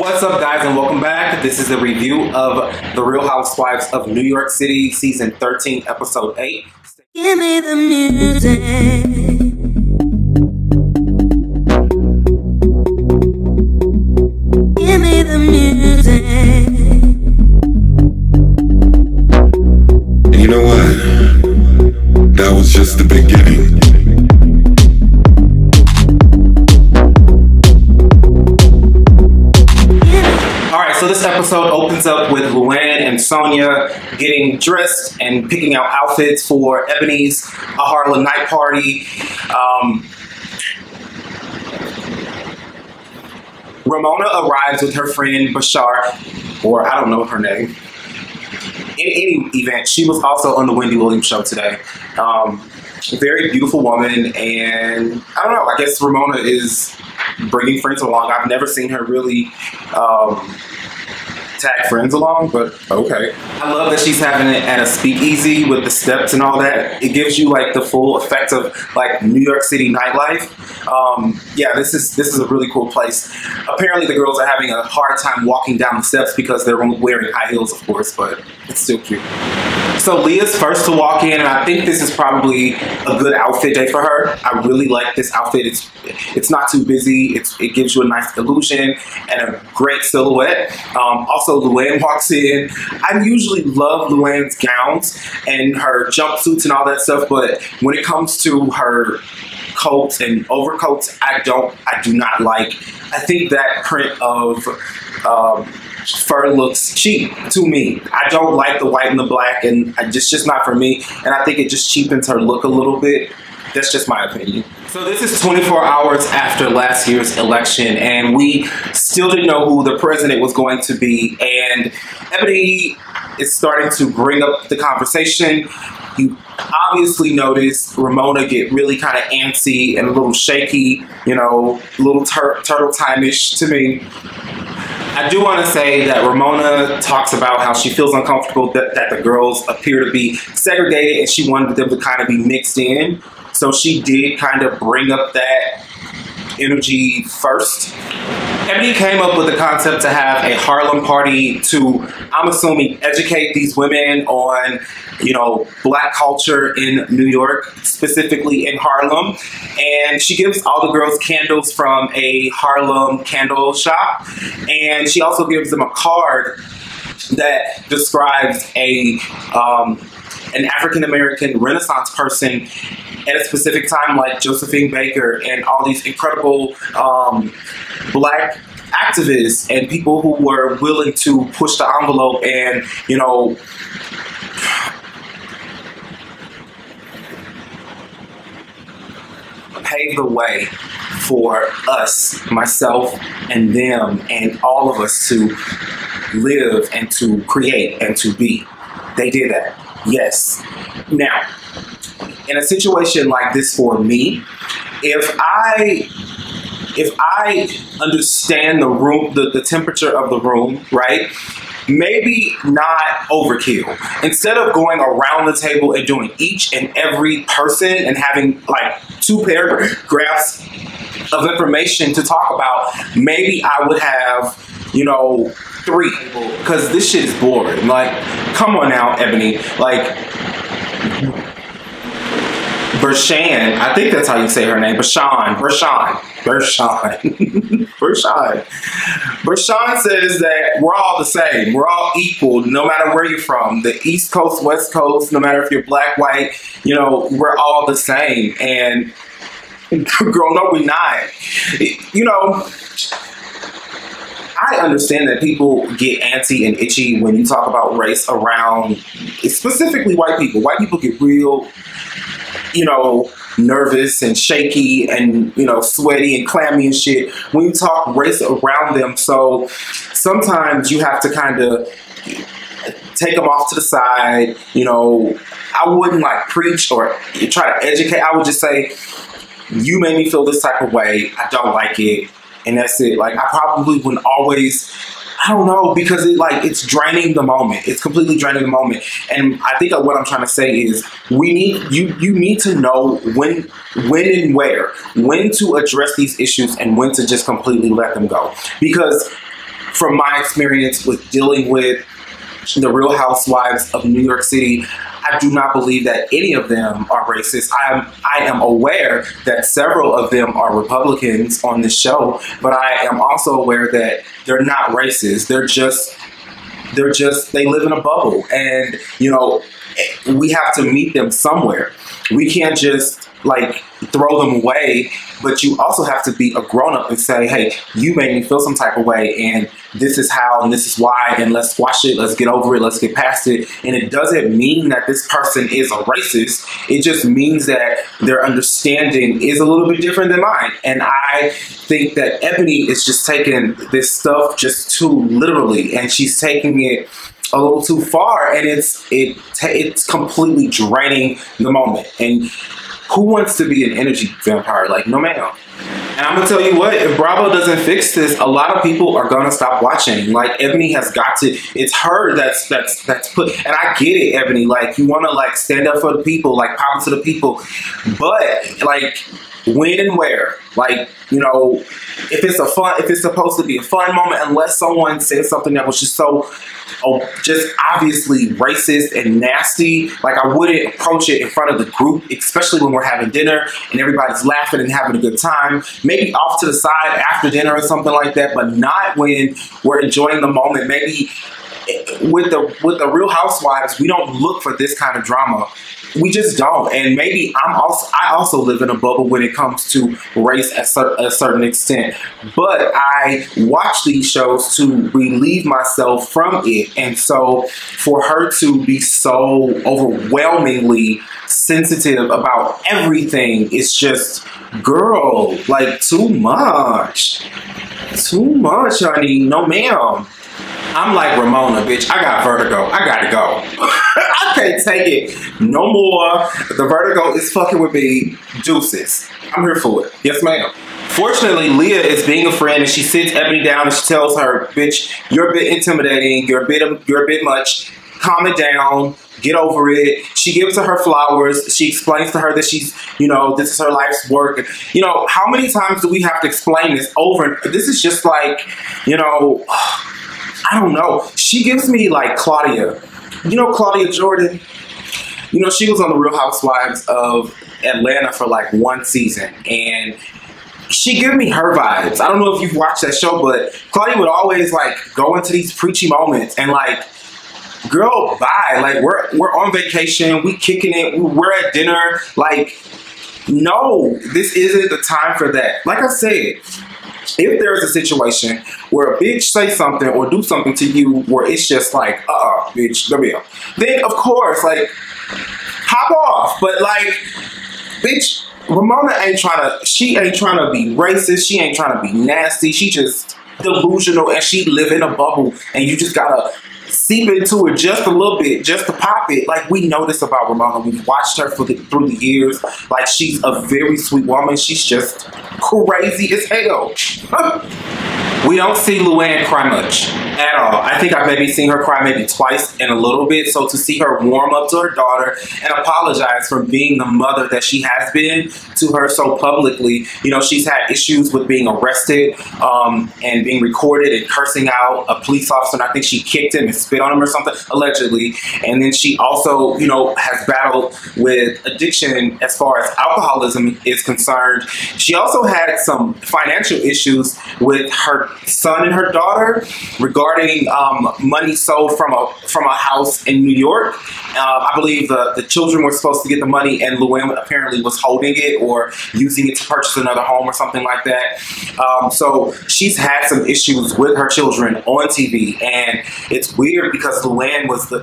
What's up, guys, and welcome back. This is a review of The Real Housewives of New York City, Season 13, Episode 8. Give me the music. Give me the music. And you know what? That was just the beginning. So this episode opens up with Luann and Sonia getting dressed and picking out outfits for Ebony's AHarlemNight party. Ramona arrives with her friend Bashar, or I don't know her name. In any event, she was also on the Wendy Williams show today. Very beautiful woman, and I don't know, I guess Ramona is bringing friends along. I've never seen her really tag friends along, but okay. I love that she's having it at a speakeasy with the steps and all that. It gives you like the full effect of like New York City nightlife. Yeah, this is a really cool place. Apparently the girls are having a hard time walking down the steps because they're wearing high heels, of course, but it's still cute. So Leah's first to walk in, and I think this is probably a good outfit day for her. I really like this outfit. It's not too busy. It gives you a nice illusion and a great silhouette. Also, Luann walks in. I usually love Luann's gowns and her jumpsuits and all that stuff, but when it comes to her coats and overcoats, I do not like. I think that print of fur looks cheap to me. I don't like the white and the black, and it's just not for me. And I think it just cheapens her look a little bit. That's just my opinion. So this is 24 hours after last year's election, and we still didn't know who the president was going to be. And Ebony is starting to bring up the conversation. You obviously notice Ramona get really kind of antsy and a little shaky, you know, a little turtle time-ish to me. I do want to say that Ramona talks about how she feels uncomfortable that the girls appear to be segregated, and she wanted them to kind of be mixed in. So she did kind of bring up that energy first. Ebony came up with the concept to have a Harlem party to, I'm assuming, educate these women on, you know, black culture in New York, specifically in Harlem. And she gives all the girls candles from a Harlem candle shop. And she also gives them a card that describes an African-American Renaissance person at a specific time, like Josephine Baker and all these incredible black activists and people who were willing to push the envelope and, you know, pave the way for us, myself and them and all of us to live and to create and to be. They did that. Yes. Now, in a situation like this for me, if I understand the room, the temperature of the room, right? Maybe not overkill. Instead of going around the table and doing each and every person and having like 2 paragraphs of information to talk about, maybe I would have, you know, 3, because this shit is boring. Like, come on now, Ebony. Like, Bershan, I think that's how you say her name. Bershan says that we're all the same. We're all equal, no matter where you're from. The East Coast, West Coast, no matter if you're black, white, you know, we're all the same. And girl, no, we're not. You know, I understand that people get antsy and itchy when you talk about race around, specifically white people. White people get real, you know, nervous and shaky and, you know, sweaty and clammy and shit when you talk race around them. So sometimes you have to kind of take them off to the side. You know, I wouldn't like preach or try to educate. I would just say, you made me feel this type of way. I don't like it. And that's it. Like, I probably wouldn't always, I don't know, because it's draining the moment. It's completely draining the moment. And I think what I'm trying to say is you need to know when and where, when to address these issues and when to just completely let them go. Because from my experience with dealing with the Real Housewives of New York City, I do not believe that any of them are racist. I am aware that several of them are Republicans on this show, but I am also aware that they're not racist. They live in a bubble, and you know, we have to meet them somewhere. We can't just like throw them away, but you also have to be a grown-up and say, hey, you made me feel some type of way, and this is how, and this is why, and let's squash it, let's get over it, let's get past it. And it doesn't mean that this person is a racist. It just means that their understanding is a little bit different than mine. And I think that Ebony is just taking this stuff just too literally, and she's taking it a little too far, and it's completely draining the moment. And who wants to be an energy vampire? Like, no ma'am. And I'm gonna tell you what, if Bravo doesn't fix this, a lot of people are gonna stop watching. Like, Ebony has got to, it's her that's put, and I get it, Ebony, like, you wanna like stand up for the people, like power to the people, but like, when and where? Like, you know, if it's supposed to be a fun moment, unless someone says something that was just so, just obviously racist and nasty, like I wouldn't approach it in front of the group, especially when we're having dinner and everybody's laughing and having a good time. Maybe off to the side after dinner or something like that, but not when we're enjoying the moment. Maybe with the Real Housewives, we don't look for this kind of drama. We just don't. And maybe I also live in a bubble when it comes to race at a certain extent. But I watch these shows to relieve myself from it. And so for her to be so overwhelmingly sensitive about everything, it's just, girl, like, too much. Too much, honey. No, ma'am. I'm like Ramona, bitch. I got vertigo. I gotta go. I can't take it no more. The vertigo is fucking with me. Deuces. I'm here for it. Yes, ma'am. Fortunately, Leah is being a friend, and she sits Ebony down and she tells her, bitch, you're a bit intimidating. You're a bit much. Calm it down. Get over it. She gives her flowers. She explains to her that she's, you know, this is her life's work. You know, how many times do we have to explain this over? This is just like, you know, I don't know. She gives me like Claudia. You know Claudia Jordan? You know, she was on the Real Housewives of Atlanta for like one season, and she gave me her vibes. I don't know if you've watched that show, but Claudia would always like go into these preachy moments and like, girl, bye. Like, we're on vacation, we kicking it, we're at dinner. Like, no, this isn't the time for that. Like I said, if there's a situation where a bitch say something or do something to you where it's just like, bitch, come here, then of course, like, hop off. But like, bitch, Ramona ain't trying to be racist. She ain't trying to be nasty. She just delusional, and she live in a bubble, and you just gotta seep into it just a little bit, just to pop it. Like, we know this about Ramona. We've watched her through the years. Like, she's a very sweet woman. She's just crazy as hell. We don't see Luann cry much at all. I think I've maybe seen her cry maybe twice in a little bit. So to see her warm up to her daughter and apologize for being the mother that she has been to her so publicly. You know, she's had issues with being arrested and being recorded and cursing out a police officer. And I think she kicked him and spit on him or something, allegedly. And then she also, you know, has battled with addiction as far as alcoholism is concerned. She also had some financial issues with her son and her daughter regarding money sold from a house in New York. I believe the children were supposed to get the money, and Luann apparently was holding it or using it to purchase another home or something like that. So she's had some issues with her children on TV, and it's weird because Luann was the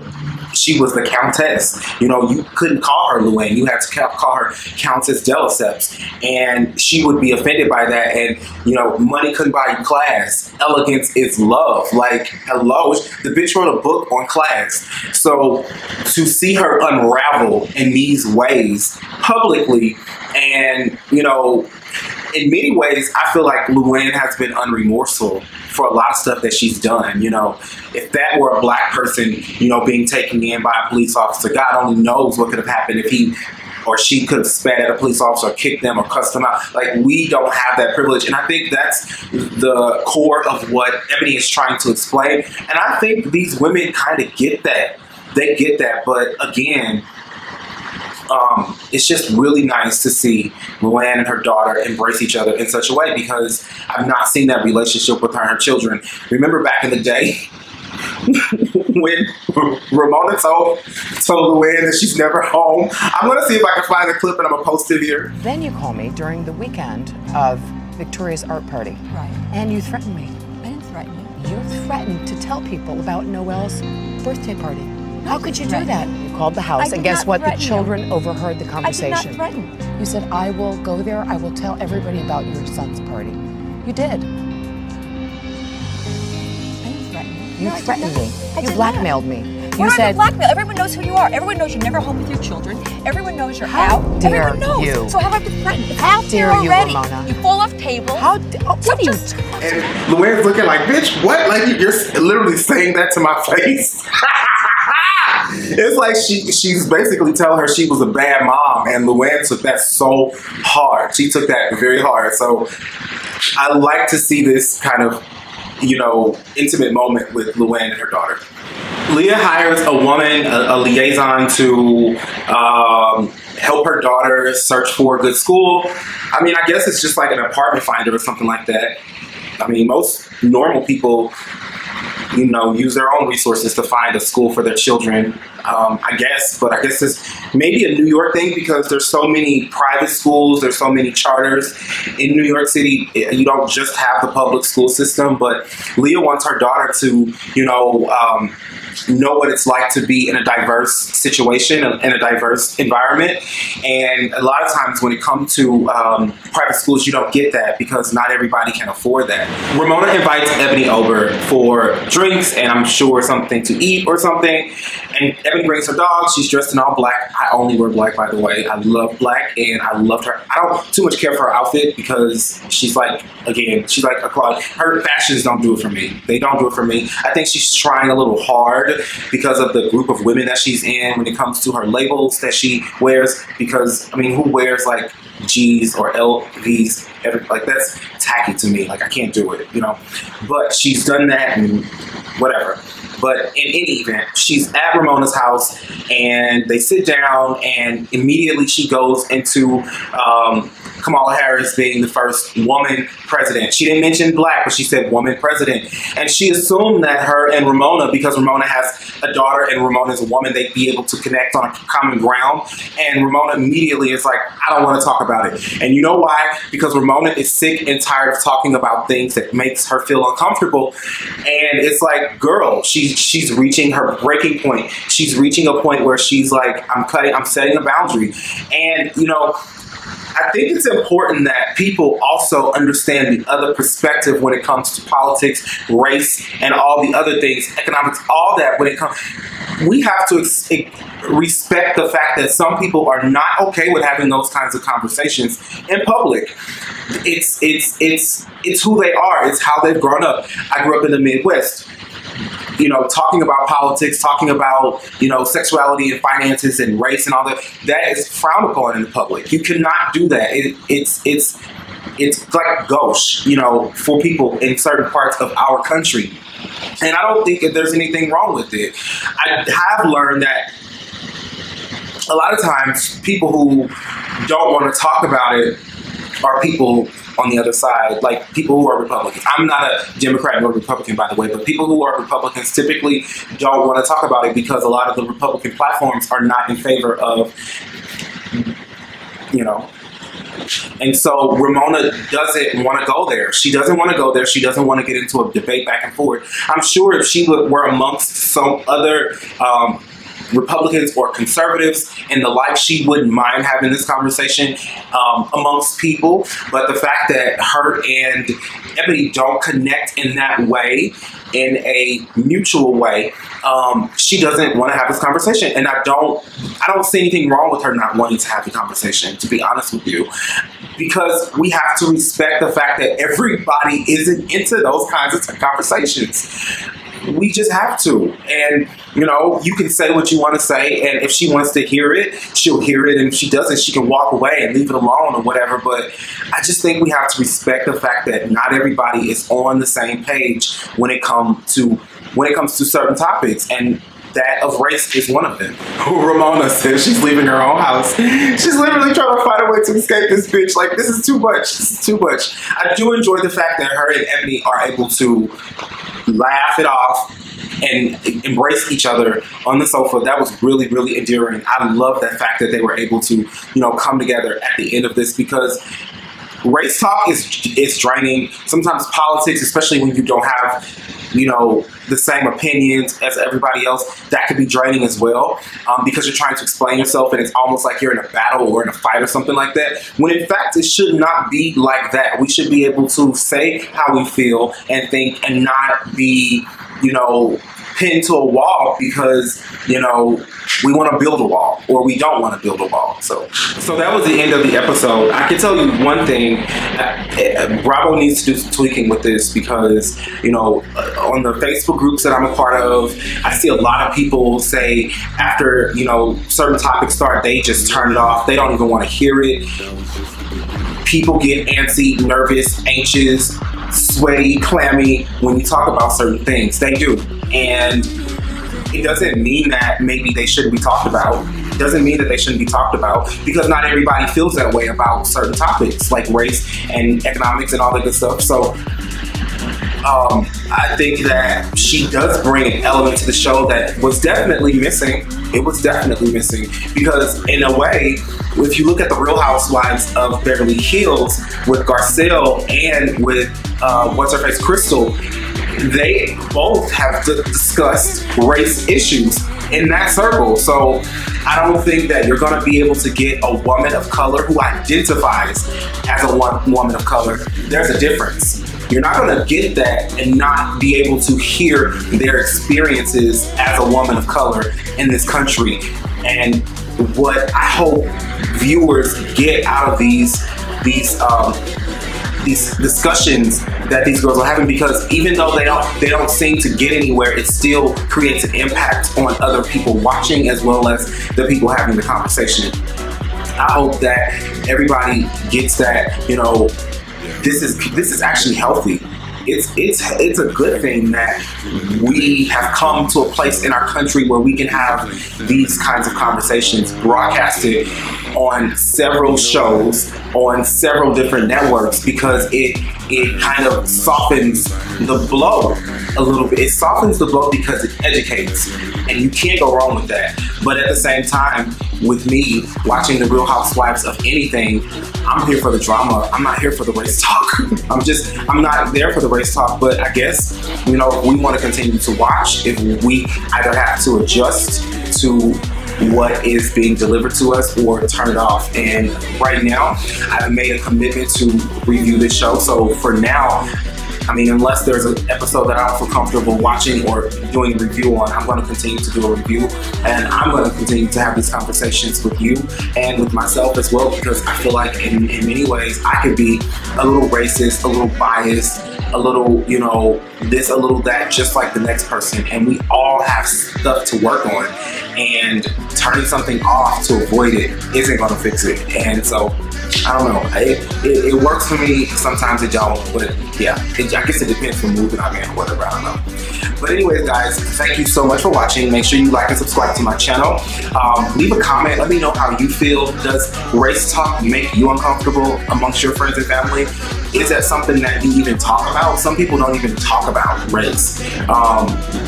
countess. You know, you couldn't call her Luann. You had to call her Countess de Lesseps, and she would be offended by that. And you know, money couldn't buy you class. Elegance is love. Like, hello, the bitch wrote a book on class. So to see her unravel in these ways publicly, and you know, in many ways, I feel like Luann has been unremorseful for a lot of stuff that she's done. You know, if that were a black person, you know, being taken in by a police officer, God only knows what could have happened if he or she could have spat at a police officer or kicked them or cussed them out. Like, we don't have that privilege. And I think that's the core of what Ebony is trying to explain. And I think these women kind of get that. They get that. But again, it's just really nice to see Luann and her daughter embrace each other in such a way, because I've not seen that relationship with her and her children. Remember back in the day when Ramona told Luann that she's never home? I'm going to see if I can find a clip and I'm going to post it here. Then you call me during the weekend of Victoria's art party. Right. And you threatened me. I didn't threaten you. You threatened to tell people about Noelle's birthday party. How could you do threaten that? You called the house, I and did guess not what? The threaten children you. overheard the conversation. I did not threaten. You said, I will go there, I will tell everybody about your son's party. You did. I didn't threaten you. You No, I threatened did me. not. You blackmailed me. You You said, blackmail. Everyone knows who you are. Everyone knows you're never home with your children. Everyone knows you're How out. dare Everyone knows. you. So how have I been threatened? It's How out there dare you, already. Ramona. You're full of tables. what are you And Luann's looking like, bitch, what? Like, you're literally saying that to my face? It's like she's basically telling her she was a bad mom, and Luann took that so hard. She took that very hard. So I like to see this kind of, you know, intimate moment with Luann and her daughter. Leah hires a woman, a liaison, to help her daughter search for a good school. I mean, I guess it's just like an apartment finder or something like that. I mean, most normal people, you know, use their own resources to find a school for their children, I guess. But I guess it's maybe a New York thing, because there's so many private schools, there's so many charters in New York City. You don't just have the public school system. But Leah wants her daughter to, you know what it's like to be in a diverse situation, in a diverse environment. And a lot of times when it comes to private schools, you don't get that, because not everybody can afford that. Ramona invites Ebony over for drinks and I'm sure something to eat or something. And Ebony brings her dog. She's dressed in all black. I only wear black, by the way. I love black, and I loved her. I don't too much care for her outfit, because she's like, again, she's like a Claude. Her fashions don't do it for me. They don't do it for me. I think she's trying a little hard because of the group of women that she's in when it comes to her labels that she wears. Because, I mean, who wears like G's or LVs? Like, that's tacky to me. Like, I can't do it, you know. But she's done that and whatever. But in any event, she's at Ramona's house and they sit down, and immediately she goes into Kamala Harris being the first woman president. She didn't mention black, but she said woman president. And she assumed that her and Ramona, because Ramona has a daughter and Ramona is a woman, they'd be able to connect on a common ground. And Ramona immediately is like, I don't want to talk about it. And you know why? Because Ramona is sick and tired of talking about things that makes her feel uncomfortable. And it's like, girl, she's reaching her breaking point. She's reaching a point where she's like, I'm setting a boundary. And, you know, I think it's important that people also understand the other perspective when it comes to politics, race, and all the other things, economics, all that. When it comes, we have to respect the fact that some people are not okay with having those kinds of conversations in public. It's who they are. It's how they've grown up. I grew up in the Midwest. You know, talking about politics, talking about, you know, sexuality and finances and race and all that, that is frowned upon in the public. You cannot do that. It's like gauche, you know, for people in certain parts of our country. And I don't think that there's anything wrong with it. I have learned that a lot of times people who don't want to talk about it are people on the other side, like people who are Republicans. I'm not a Democrat nor Republican, by the way, but people who are Republicans typically don't want to talk about it because a lot of the Republican platforms are not in favor of, you know. And so Ramona doesn't want to go there. She doesn't want to go there. She doesn't want to get into a debate back and forth. I'm sure if she were amongst some other Republicans or conservatives and the like, she wouldn't mind having this conversation amongst people. But the fact that her and Ebony don't connect in that way, in a mutual way, she doesn't want to have this conversation. And I don't see anything wrong with her not wanting to have the conversation, to be honest with you, because we have to respect the fact that everybody isn't into those kinds of conversations. we just have to. And, you know, you can say what you want to say, and if she wants to hear it, she'll hear it, and if she doesn't, she can walk away and leave it alone or whatever. But I just think we have to respect the fact that not everybody is on the same page when it comes to certain topics, and that of race is one of them. Ramona says she's leaving her own house. She's literally trying to find a way to escape this bitch. Like, this is too much. This is too much. I do enjoy the fact that her and Ebony are able to laugh it off and embrace each other on the sofa. That was really, really endearing. I love that fact that they were able to, you know, come together at the end of this, because race talk is draining. Sometimes politics, especially when you don't have, you know, the same opinions as everybody else, that could be draining as well, because you're trying to explain yourself and it's almost like you're in a battle or in a fight or something like that, when in fact it should not be like that. We should be able to say how we feel and think, and not be, you know, pinned to a wall because, you know, we want to build a wall or we don't want to build a wall. So that was the end of the episode. I can tell you one thing, Bravo needs to do some tweaking with this, because, you know, on the Facebook groups that I'm a part of, I see a lot of people say after, you know, certain topics start, they just turn it off. They don't even want to hear it. People get antsy, nervous, anxious, sweaty, clammy when you talk about certain things. They do. And it doesn't mean that maybe they shouldn't be talked about. It doesn't mean that they shouldn't be talked about, because not everybody feels that way about certain topics like race and economics and all that good stuff. So I think that she does bring an element to the show that was definitely missing. It was definitely missing, because in a way, if you look at the Real Housewives of Beverly Hills with Garcelle and with what's her face, Crystal, they both have discussed race issues in that circle. So I don't think that you're going to be able to get a woman of color who identifies as a woman of color. There's a difference. You're not going to get that and not be able to hear their experiences as a woman of color in this country. And what I hope viewers get out of these discussions that these girls are having, because even though they don't seem to get anywhere, it still creates an impact on other people watching as well as the people having the conversation. I hope that everybody gets that, you know, this is actually healthy. It's a good thing that we have come to a place in our country where we can have these kinds of conversations broadcasted on several shows, on several different networks, because it kind of softens the blow a little bit. It softens the blow because it educates, and you can't go wrong with that. But at the same time, with me watching the Real Housewives of anything, I'm here for the drama. I'm not here for the race talk. I'm not there for the race talk. But I guess, you know, if we want to continue to watch, if we either have to adjust to what is being delivered to us or turn it off. And right now, I've made a commitment to review this show. So for now, I mean, unless there's an episode that I don't feel comfortable watching or doing a review on, I'm going to continue to do a review, and I'm going to continue to have these conversations with you and with myself as well, because I feel like in many ways I could be a little racist, a little biased, a little, you know, this, a little that, just like the next person. And we all have stuff to work on, and turning something off to avoid it isn't going to fix it. And so, I don't know, it works for me, sometimes it don't, but yeah, I guess it depends from mood that I'm in or whatever, I don't know. But anyways, guys, thank you so much for watching. Make sure you like and subscribe to my channel. Leave a comment, let me know how you feel. Does race talk make you uncomfortable amongst your friends and family? Is that something that you even talk about? Some people don't even talk about race.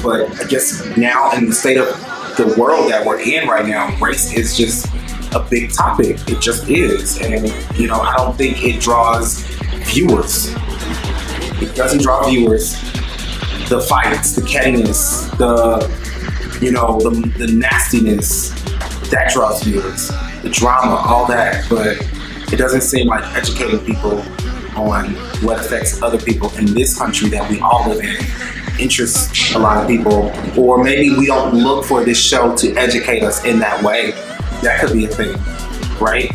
But I guess now in the state of the world that we're in right now, race is just a big topic. It just is. And, you know, I don't think it draws viewers. It doesn't draw viewers. The fights, the cattiness, the, you know, the nastiness, that draws viewers. The drama, all that. But it doesn't seem like educating people on what affects other people in this country that we all live in interests a lot of people. Or maybe we don't look for this show to educate us in that way. That could be a thing, right?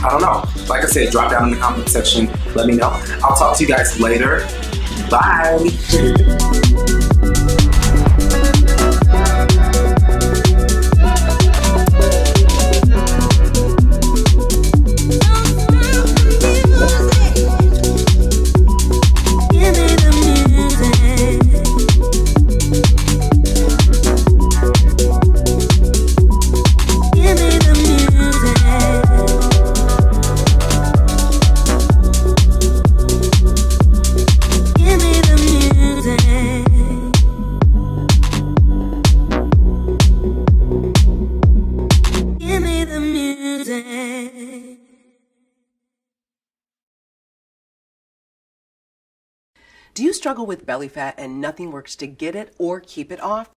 I don't know. Like I said, drop down in the comment section. Let me know. I'll talk to you guys later. Bye. Do you struggle with belly fat and nothing works to get it or keep it off?